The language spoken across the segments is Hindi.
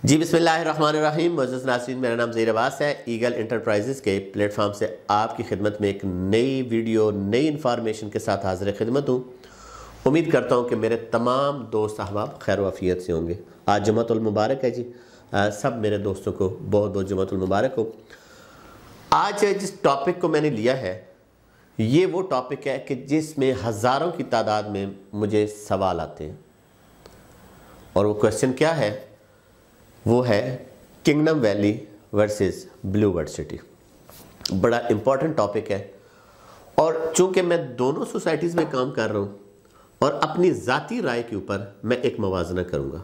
जी बिस्मिल्लाहिर्रहमानिर्रहीम। मुअज़्ज़ज़ नाज़रीन, मेरा नाम ज़हीर अब्बास है। ईगल एंटरप्राइजेज़ के प्लेटफॉर्म से आपकी खिदमत में एक नई वीडियो नई इन्फॉर्मेशन के साथ हाज़िर खिदमत हूँ। उम्मीद करता हूँ कि मेरे तमाम दोस्त अहबाब खैर वाफियत से होंगे। आज जुम्मतुल मुबारक है जी। सब मेरे दोस्तों को बहुत बहुत जुम्मतुल मुबारक हो। आज जिस टॉपिक को मैंने लिया है ये वो टॉपिक है कि जिसमें हज़ारों की तादाद में मुझे सवाल आते हैं, और वो क्वेश्चन क्या है? वो है kingdom valley versus blue world city. बड़ा इम्पॉर्टेंट टॉपिक है, और चूंकि मैं दोनों सोसाइटीज़ में काम कर रहा हूँ और अपनी ज़ाती राय के ऊपर मैं एक मवाजना करूँगा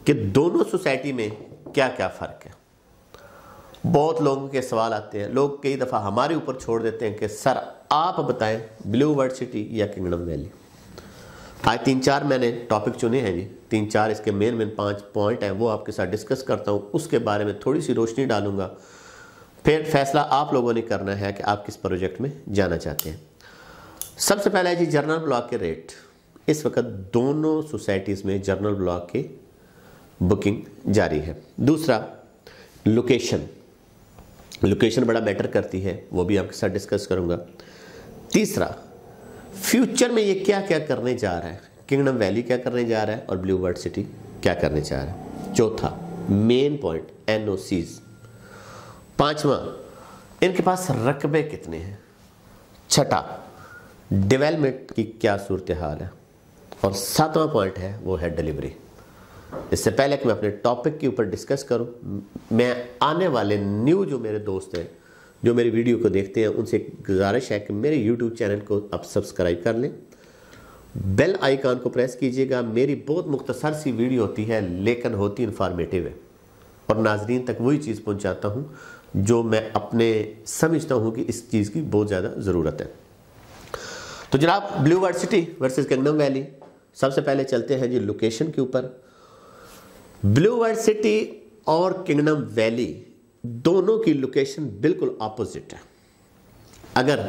कि दोनों सोसाइटी में क्या क्या फ़र्क है। बहुत लोगों के सवाल आते हैं, लोग कई दफ़ा हमारे ऊपर छोड़ देते हैं कि सर आप बताएं ब्लू वर्ल्ड सिटी या किंगडम वैली। आज 3-4 मैंने टॉपिक चुने हैं जी, 3-4 इसके मेन 5 पॉइंट हैं, वो आपके साथ डिस्कस करता हूँ। उसके बारे में थोड़ी सी रोशनी डालूंगा, फिर फैसला आप लोगों ने करना है कि आप किस प्रोजेक्ट में जाना चाहते हैं। सबसे पहले है जी जनरल ब्लॉक के रेट। इस वक्त दोनों सोसाइटीज़ में जनरल ब्लॉक की बुकिंग जारी है। दूसरा लोकेशन बड़ा मैटर करती है, वो भी आपके साथ डिस्कस करूँगा। तीसरा फ्यूचर में ये क्या क्या करने जा रहा है, किंगडम वैली क्या करने जा रहा है और ब्लू वर्ल्ड सिटी क्या करने जा रहा है। चौथा मेन पॉइंट एनओसीज। पांचवा इनके पास रकबे कितने हैं। छठा डेवलपमेंट की क्या सूरत हाल है, और सातवां पॉइंट है वो है डिलीवरी। इससे पहले कि मैं अपने टॉपिक के ऊपर डिस्कस करूं, मैं आने वाले न्यू जो मेरे दोस्त हैं जो मेरी वीडियो को देखते हैं उनसे गुजारिश है कि मेरे YouTube चैनल को आप सब्सक्राइब कर लें, बेल आइकन को प्रेस कीजिएगा। मेरी बहुत मुख्तसर सी वीडियो होती है लेकिन होती इन्फॉर्मेटिव है, और नाजरीन तक वही चीज़ पहुंचाता हूं जो मैं अपने समझता हूं कि इस चीज़ की बहुत ज़्यादा ज़रूरत है। तो जनाब blue world city versus kingdom valley, सबसे पहले चलते हैं जी लोकेशन के ऊपर। ब्लू वर्ल्ड सिटी और किंगडम वैली दोनों की लोकेशन बिल्कुल ऑपोजिट है। अगर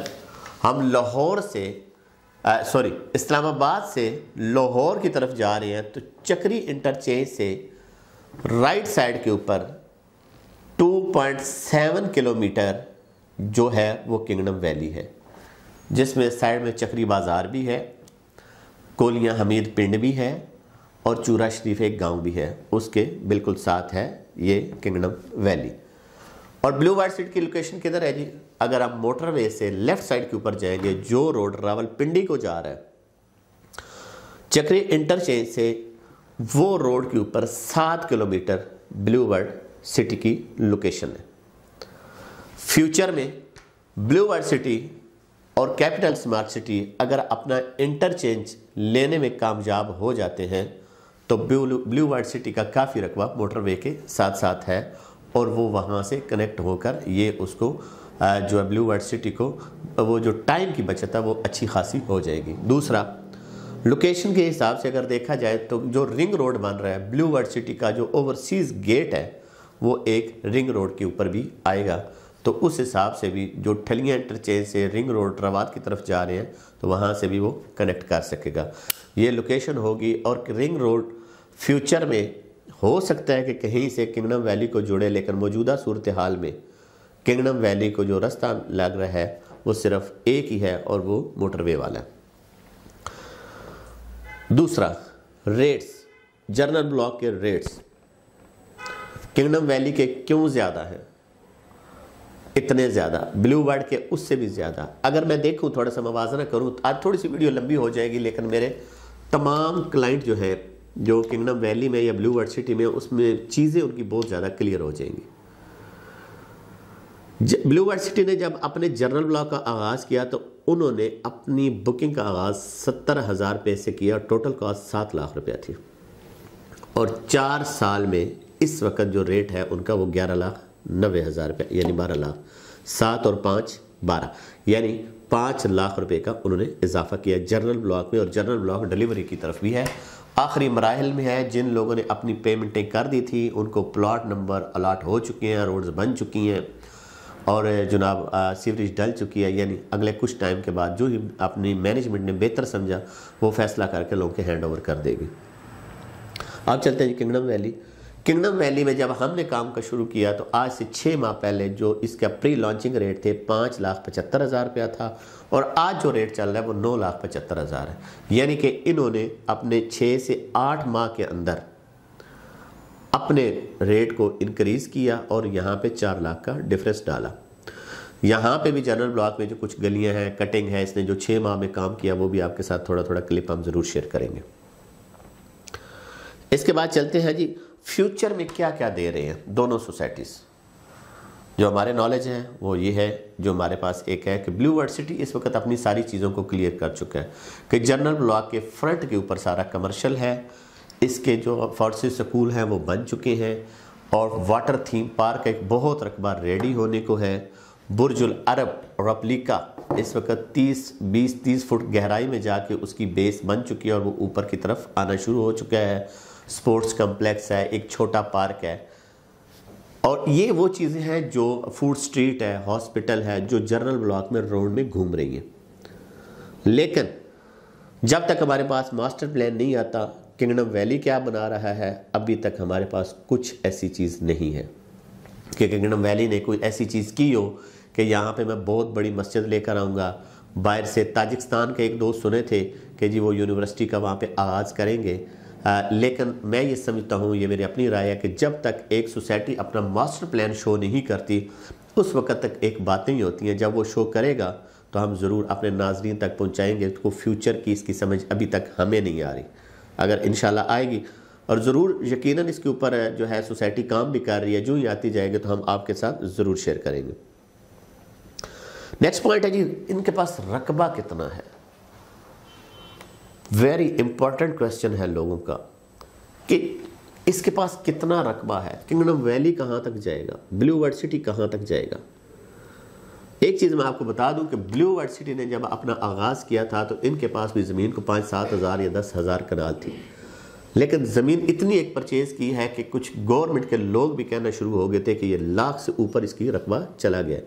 हम लाहौर से इस्लामाबाद से लाहौर की तरफ जा रहे हैं तो चक्री इंटरचेंज से राइट साइड के ऊपर 2.7 किलोमीटर जो है वो किंगडम वैली है, जिसमें साइड में चक्री बाज़ार भी है, कोलियां हमीद पिंड भी है और चूरा शरीफ एक गांव भी है। उसके बिल्कुल साथ है ये किंगडम वैली। और ब्लू वर्ल्ड सिटी की लोकेशन किधर है जी? अगर आप मोटरवे से लेफ्ट साइड के ऊपर जाएंगे, जो रोड रावलपिंडी को जा रहा है चक्री इंटरचेंज से, वो रोड के ऊपर 7 किलोमीटर ब्लू वर्ल्ड सिटी की लोकेशन है। फ्यूचर में ब्लू वर्ल्ड सिटी और कैपिटल स्मार्ट सिटी अगर अपना इंटरचेंज लेने में कामयाब हो जाते हैं तो ब्लू वर्ल्ड सिटी का काफ़ी रकबा मोटरवे के साथ साथ है, और वो वहाँ से कनेक्ट होकर ये उसको जो है ब्लू वर्ल्ड सिटी को वो जो टाइम की बचत है वो अच्छी खासी हो जाएगी। दूसरा लोकेशन के हिसाब से अगर देखा जाए तो जो रिंग रोड बन रहा है ब्लू वर्ल्ड सिटी का, जो ओवरसीज़ गेट है वो एक रिंग रोड के ऊपर भी आएगा, तो उस हिसाब से भी जो ठलियाँ इंटरचेंज से रिंग रोड रवात की तरफ जा रहे हैं तो वहाँ से भी वो कनेक्ट कर सकेगा। ये लोकेशन होगी। और रिंग रोड फ्यूचर में हो सकता है कि कहीं से किंगडम वैली को जुड़े, लेकिन मौजूदा सूरत हाल में किंगडम वैली को जो रास्ता लग रहा है वो सिर्फ एक ही है, और वो मोटरवे वाला है। दूसरा रेट्स, जनरल ब्लॉक के रेट्स किंगडम वैली के क्यों ज़्यादा है, इतने ज़्यादा, ब्लू वर्ल्ड के उससे भी ज़्यादा। अगर मैं देखूं थोड़ा सा मवाजना करूं, आज थोड़ी सी वीडियो लंबी हो जाएगी, लेकिन मेरे तमाम क्लाइंट जो है जो किंगडम वैली में या ब्लू वर्ल्ड सिटी में, उसमें चीज़ें उनकी बहुत ज़्यादा क्लियर हो जाएंगी। ब्लू वर्ल्ड सिटी ने जब अपने जनरल ब्लॉक का आगाज़ किया तो उन्होंने अपनी बुकिंग का आगाज़ 70,000 रुपये से किया। टोटल कॉस्ट 7 लाख रुपया थी, और 4 साल में इस वक्त जो रेट है उनका वो 11,90,000 रुपये, यानी 12 लाख। 7 और 5 12, यानी 5 लाख रुपए का उन्होंने इजाफा किया जनरल ब्लॉक में। और जनरल ब्लॉक डिलीवरी की तरफ भी है, आखिरी मराहल में है। जिन लोगों ने अपनी पेमेंटें कर दी थी उनको प्लॉट नंबर अलाट हो चुके हैं, रोड्स बन चुकी हैं, और जनाब सीवरेज डल चुकी है। यानी अगले कुछ टाइम के बाद जो ही अपनी मैनेजमेंट ने बेहतर समझा वो फैसला करके लोगों के हैंड ओवर कर देगी। अब चलते हैं किंगडम वैली। किंगडम वैली में जब हमने काम का शुरू किया तो आज से 6 माह पहले जो इसका प्री लॉन्चिंग रेट थे 5,75,000 रुपया था, और आज जो रेट चल रहा है वो 9,75,000 है। यानी कि इन्होंने अपने 6 से 8 माह के अंदर अपने रेट को इंक्रीज़ किया और यहाँ पे 4 लाख का डिफरेंस डाला। यहाँ पे भी जनरल ब्लॉक में जो कुछ गलियाँ हैं, कटिंग है, इसने जो 6 माह में काम किया वो भी आपके साथ थोड़ा थोड़ा क्लिप हम ज़रूर शेयर करेंगे। इसके बाद चलते हैं जी, फ्यूचर में क्या क्या दे रहे हैं दोनों सोसाइटीज़। जो हमारे नॉलेज है वो ये है, जो हमारे पास एक है कि ब्लू वर्ल्ड सिटी इस वक्त अपनी सारी चीज़ों को क्लियर कर चुका है कि जनरल ब्लॉक के फ्रंट के ऊपर सारा कमर्शियल है, इसके जो फोर्सेस स्कूल हैं वो बन चुके हैं, और वाटर थीम पार्क एक बहुत रकबा रेडी होने को है। बुर्जुल अरब रेप्लिका इस वक्त 20-30 फुट गहराई में जाके उसकी बेस बन चुकी है और वो ऊपर की तरफ आना शुरू हो चुका है। स्पोर्ट्स कम्प्लेक्स है, एक छोटा पार्क है, और ये वो चीज़ें हैं जो फूड स्ट्रीट है, हॉस्पिटल है, जो जनरल ब्लॉक में रोड में घूम रही है। लेकिन जब तक हमारे पास मास्टर प्लान नहीं आता, किंगडम वैली क्या बना रहा है, अभी तक हमारे पास कुछ ऐसी चीज़ नहीं है कि किंगडम वैली ने कोई ऐसी चीज़ की हो कि यहाँ पे मैं बहुत बड़ी मस्जिद लेकर आऊँगा। बाहर से ताजिकिस्तान के एक दोस्त सुने थे कि जी वो यूनिवर्सिटी का वहाँ पे आगाज़ करेंगे, लेकिन मैं ये समझता हूँ, ये मेरी अपनी राय है कि जब तक एक सोसाइटी अपना मास्टर प्लान शो नहीं करती उस वक्त तक एक बातें ही होती हैं। जब वो शो करेगा तो हम ज़रूर अपने नाजरीन तक पहुँचाएँगे। तो फ्यूचर की इसकी समझ अभी तक हमें नहीं आ रही, अगर इंशाल्लाह आएगी, और ज़रूर यकीनन इसके ऊपर जो है सोसाइटी काम भी कर रही है, जो ही आती जाएगी तो हम आपके साथ ज़रूर शेयर करेंगे। नेक्स्ट पॉइंट है जी, इनके पास रकबा कितना है। वेरी इंपॉर्टेंट क्वेश्चन है लोगों का कि इसके पास कितना रकबा है, किंगडम वैली कहाँ तक जाएगा, ब्लू वर्ल्ड सिटी कहाँ तक जाएगा। एक चीज़ मैं आपको बता दूं कि ब्लू वर्ल्ड सिटी ने जब अपना आगाज़ किया था तो इनके पास भी ज़मीन को 5-7 हज़ार या 10,000 कनाल थी, लेकिन ज़मीन इतनी एक परचेज़ की है कि कुछ गवर्नमेंट के लोग भी कहना शुरू हो गए थे कि ये लाख से ऊपर इसकी रकबा चला गया।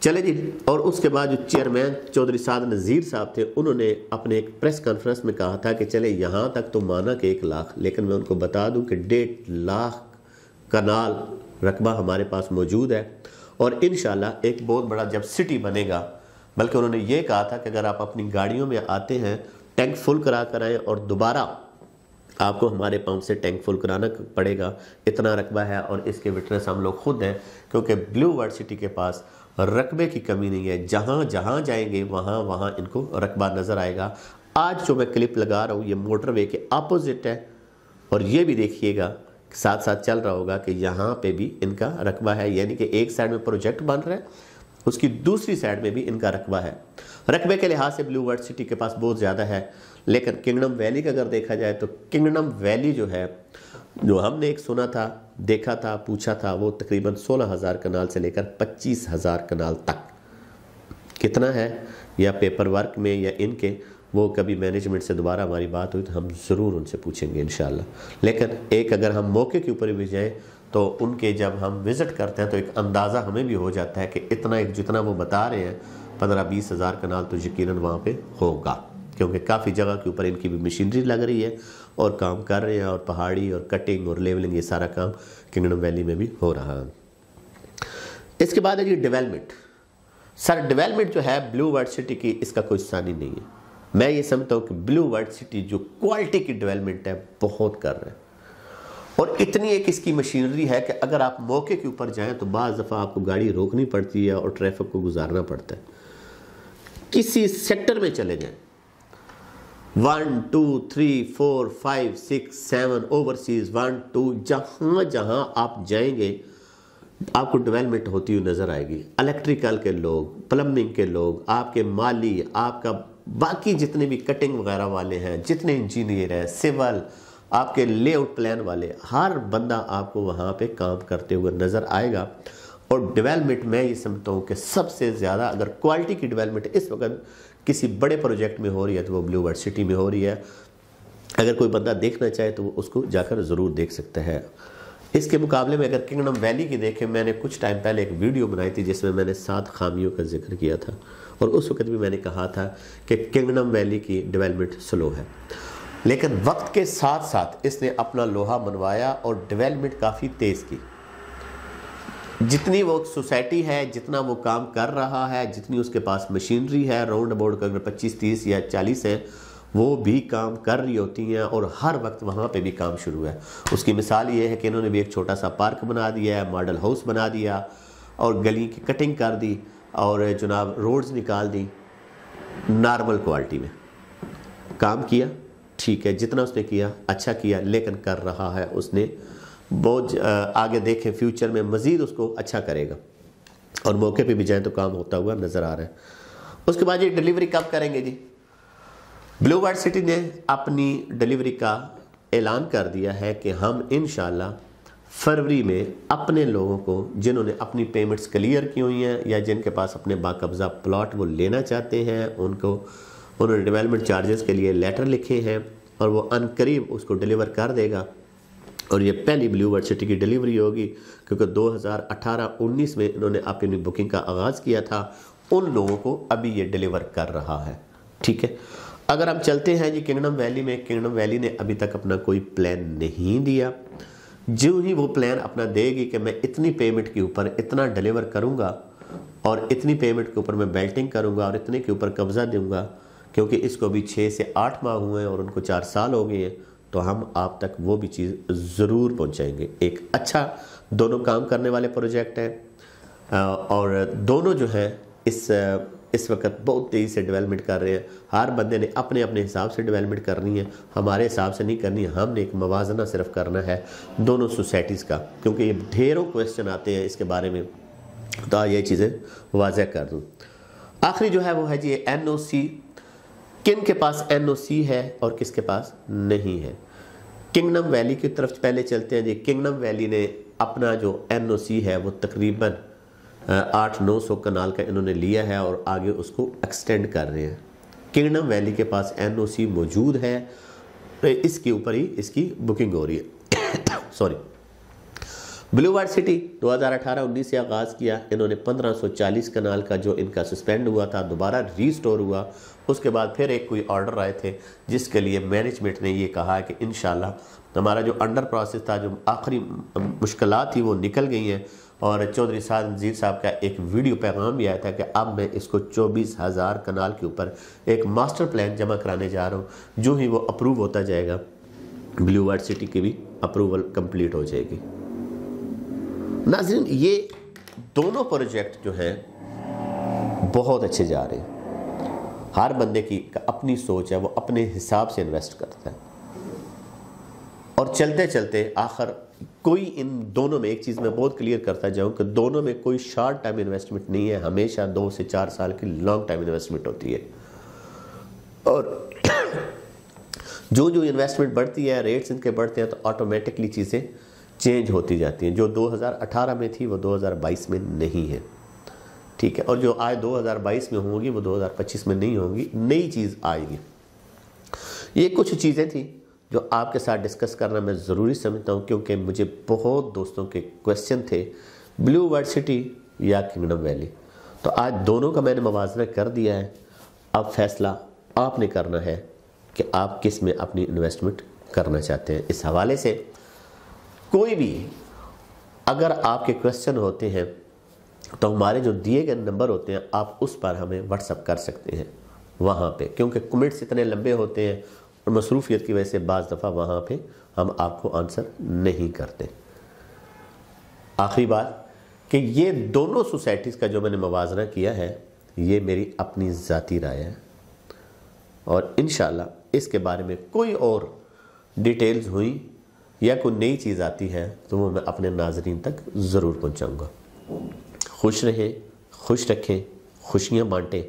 चले जी, और उसके बाद जो चेयरमैन चौधरी साद नज़ीर साहब थे, उन्होंने अपने एक प्रेस कॉन्फ्रेंस में कहा था कि चले यहाँ तक तो माना कि 1 लाख, लेकिन मैं उनको बता दूं कि 1.5 लाख कनाल रकबा हमारे पास मौजूद है, और इंशाल्लाह एक बहुत बड़ा जब सिटी बनेगा, बल्कि उन्होंने ये कहा था कि अगर आप अपनी गाड़ियों में आते हैं टैंक फुल करा कर आएँ और दोबारा आपको हमारे पंप से टैंक फुल कराना पड़ेगा, इतना रकबा है। और इसके विटनेस हम लोग खुद हैं, क्योंकि ब्लू वर्ल्ड सिटी के पास रकबे की कमी नहीं है। जहाँ जहाँ जाएंगे वहाँ वहाँ इनको रकबा नज़र आएगा। आज जो मैं क्लिप लगा रहा हूँ ये मोटरवे के अपोजिट है, और ये भी देखिएगा साथ साथ चल रहा होगा कि यहाँ पे भी इनका रकबा है, यानी कि एक साइड में प्रोजेक्ट बन रहा है, उसकी दूसरी साइड में भी इनका रकबा है। रकबे के लिहाज से ब्लू वर्ल्ड सिटी के पास बहुत ज़्यादा है, लेकिन किंगडम वैली का अगर देखा जाए तो किंगडम वैली जो है, जो हमने एक सुना था, देखा था, पूछा था, वो तकरीबन 16,000 कनाल से लेकर 25,000 कनाल तक कितना है, या पेपर वर्क में या इनके, वो कभी मैनेजमेंट से दोबारा हमारी बात हुई तो हम ज़रूर उनसे पूछेंगे इंशाल्लाह। लेकिन एक अगर हम मौके के ऊपर भी जाएँ तो उनके जब हम विज़िट करते हैं तो एक अंदाज़ा हमें भी हो जाता है कि इतना, एक जितना वो बता रहे हैं 15-20 हज़ार कनाल तो यकीनन वहाँ पे होगा, क्योंकि काफ़ी जगह के ऊपर इनकी भी मशीनरी लग रही है और काम कर रहे हैं, और पहाड़ी और कटिंग और लेवलिंग ये सारा काम किंगडम वैली में भी हो रहा है। इसके बाद है जी डेवलपमेंट। सर डेवलपमेंट जो है ब्लू वर्ल्ड सिटी की, इसका कोई सानी नहीं है। मैं ये समझता हूँ कि ब्लू वर्ल्ड सिटी जो क्वालिटी की डेवलपमेंट है बहुत कर रहे हैं, और इतनी एक इसकी मशीनरी है कि अगर आप मौके के ऊपर जाएं तो बाज़ दफ़ा आपको गाड़ी रोकनी पड़ती है और ट्रैफिक को गुजारना पड़ता है। किसी सेक्टर में चले जाएं, 1 2 3 4 5 6 7 ओवरसीज 1 2, जहाँ जहाँ आप जाएंगे आपको डेवलपमेंट होती हुई नज़र आएगी। इलेक्ट्रिकल के लोग, प्लम्बिंग के लोग, आपके माली, आपका बाकी जितने भी कटिंग वगैरह वाले हैं, जितने इंजीनियर हैं, सिविल, आपके लेआउट प्लान वाले, हर बंदा आपको वहाँ पे काम करते हुए नज़र आएगा। और डेवलपमेंट मैं ये समझता हूँ कि सबसे ज़्यादा अगर क्वालिटी की डेवलपमेंट इस वक्त किसी बड़े प्रोजेक्ट में हो रही है तो वो ब्लू वर्ल्ड सिटी में हो रही है। अगर कोई बंदा देखना चाहे तो वो उसको जाकर ज़रूर देख सकता है। इसके मुकाबले में अगर किंगडम वैली की देखें, मैंने कुछ टाइम पहले एक वीडियो बनाई थी जिसमें मैंने 7 खामियों का जिक्र किया था, और उस वक्त भी मैंने कहा था कि किंगडम वैली की डेवलपमेंट स्लो है। लेकिन वक्त के साथ साथ इसने अपना लोहा मनवाया और डेवलपमेंट काफ़ी तेज़ की। जितनी वो सोसाइटी है, जितना वो काम कर रहा है, जितनी उसके पास मशीनरी है, राउंड अबाउट अगर 25, 30 या 40 है, वो भी काम कर रही होती हैं और हर वक्त वहाँ पे भी काम शुरू है। उसकी मिसाल ये है कि इन्होंने भी एक छोटा सा पार्क बना दिया है, मॉडल हाउस बना दिया और गली की कटिंग कर दी और जनाब रोड्स निकाल दी। नॉर्मल क्वालिटी में काम किया, ठीक है, जितना उसने किया अच्छा किया, लेकिन कर रहा है उसने बहुत। आगे देखें फ्यूचर में मज़ीद उसको अच्छा करेगा और मौके पे भी जाए तो काम होता हुआ नज़र आ रहा है। उसके बाद ये डिलीवरी कब करेंगे जी? ब्लू वर्ल्ड सिटी ने अपनी डिलीवरी का ऐलान कर दिया है कि हम इंशाल्लाह फरवरी में अपने लोगों को जिन्होंने अपनी पेमेंट्स क्लियर की हुई हैं या जिनके पास अपने बाकब्जा प्लॉट वो लेना चाहते हैं, उन्होंने डेवलपमेंट चार्जेस के लिए लेटर लिखे हैं और वो अनकरीब उसको डिलीवर कर देगा। और ये पहली ब्लू वर्ल्ड सिटी की डिलीवरी होगी क्योंकि 2018-19 में इन्होंने अपनी बुकिंग का आगाज़ किया था। उन लोगों को अभी ये डिलीवर कर रहा है, ठीक है। अगर हम चलते हैं जी किंगडम वैली में, किंगडम वैली ने अभी तक अपना कोई प्लान नहीं दिया। जो ही वो प्लान अपना देगी कि मैं इतनी पेमेंट के ऊपर इतना डिलीवर करूँगा और इतनी पेमेंट के ऊपर मैं बेल्टिंग करूँगा और इतने के ऊपर कब्ज़ा दूँगा, क्योंकि इसको भी 6 से 8 माह हुए हैं और उनको 4 साल हो गए हैं, तो हम आप तक वो भी चीज़ ज़रूर पहुंचाएंगे। एक अच्छा दोनों काम करने वाले प्रोजेक्ट हैं और दोनों जो हैं इस वक्त बहुत तेज़ी से डेवलपमेंट कर रहे हैं। हर बंदे ने अपने अपने हिसाब से डेवलपमेंट करनी है, हमारे हिसाब से नहीं करनी है। हमने एक मवाजना सिर्फ करना है दोनों सोसाइटीज़ का, क्योंकि ये ढेरों क्वेश्चन आते हैं इसके बारे में, तो ये चीज़ें वाज़ह कर दूँ। आखिरी जो है वो है जी NOC। किन के पास NOC है और किसके पास नहीं है? किंगडम वैली की तरफ पहले चलते हैं जी। किंगडम वैली ने अपना जो NOC है वो तकरीबन 800-900 कनाल का इन्होंने लिया है और आगे उसको एक्सटेंड कर रहे हैं। किंगडम वैली के पास NOC मौजूद है, इसके ऊपर ही इसकी बुकिंग हो रही है। सॉरी। ब्लू वर्ल्ड सिटी 2018-19 से आगाज़ किया इन्होंने। 1540 कनाल का जो इनका सस्पेंड हुआ था दोबारा रीस्टोर हुआ। उसके बाद फिर एक कोई ऑर्डर आए थे जिसके लिए मैनेजमेंट ने ये कहा कि इंशाल्लाह हमारा जो अंडर प्रोसेस था, जो आखिरी मुश्किलात थी वो निकल गई हैं। और चौधरी साद नज़ीर साहब का एक वीडियो पैगाम भी आया था कि अब मैं इसको 24,000 कनाल के ऊपर एक मास्टर प्लान जमा कराने जा रहा हूँ। जो ही वो अप्रूव होता जाएगा ब्लू वर्ल्ड सिटी की भी अप्रूवल कंप्लीट हो जाएगी। नाज़रीन, ये दोनों प्रोजेक्ट जो हैं बहुत अच्छे जा रहे हैं। हर बंदे की अपनी सोच है, वो अपने हिसाब से इन्वेस्ट करता है और चलते चलते आखिर कोई इन दोनों में एक चीज़ मैं बहुत क्लियर करता जाऊँ कि दोनों में कोई शॉर्ट टाइम इन्वेस्टमेंट नहीं है, हमेशा 2 से 4 साल की लॉन्ग टाइम इन्वेस्टमेंट होती है। और जो जो इन्वेस्टमेंट बढ़ती है, रेट्स इनके बढ़ते हैं, तो ऑटोमेटिकली चीज़ें चेंज होती जाती हैं। जो 2018 में थी वो 2022 में नहीं है, ठीक है। और जो आज 2022 में होंगी वो 2025 में नहीं होंगी, नई चीज़ आएगी। ये कुछ चीज़ें थी जो आपके साथ डिस्कस करना मैं ज़रूरी समझता हूँ, क्योंकि मुझे बहुत दोस्तों के क्वेश्चन थे ब्लू वर्ल्ड सिटी या किंगडम वैली। तो आज दोनों का मैंने मवाजना कर दिया है। अब फैसला आपने करना है कि आप किस में अपनी इन्वेस्टमेंट करना चाहते हैं। इस हवाले से कोई भी अगर आपके क्वेश्चन होते हैं तो हमारे जो दिए गए नंबर होते हैं आप उस पर हमें व्हाट्सअप कर सकते हैं वहाँ पे, क्योंकि कमेंट्स इतने लंबे होते हैं और मसरूफियत की वजह से बाज़ दफ़ा वहाँ पे हम आपको आंसर नहीं करते। आखिरी बात कि ये दोनों सोसाइटीज़ का जो मैंने मवाजना किया है ये मेरी अपनी ज़ाती राय है और इंशाल्लाह इसके बारे में कोई और डिटेल्स हुई या कोई नई चीज़ आती है तो वो मैं अपने नाज़रीन तक ज़रूर पहुँचाऊँगा। खुश रहें, खुश रखें, खुशियाँ बांटें।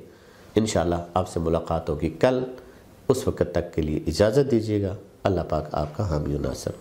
इंशाल्लाह आपसे मुलाकात होगी कल। उस वक़्त तक के लिए इजाज़त दीजिएगा। अल्लाह पाक आपका हामी और नासर।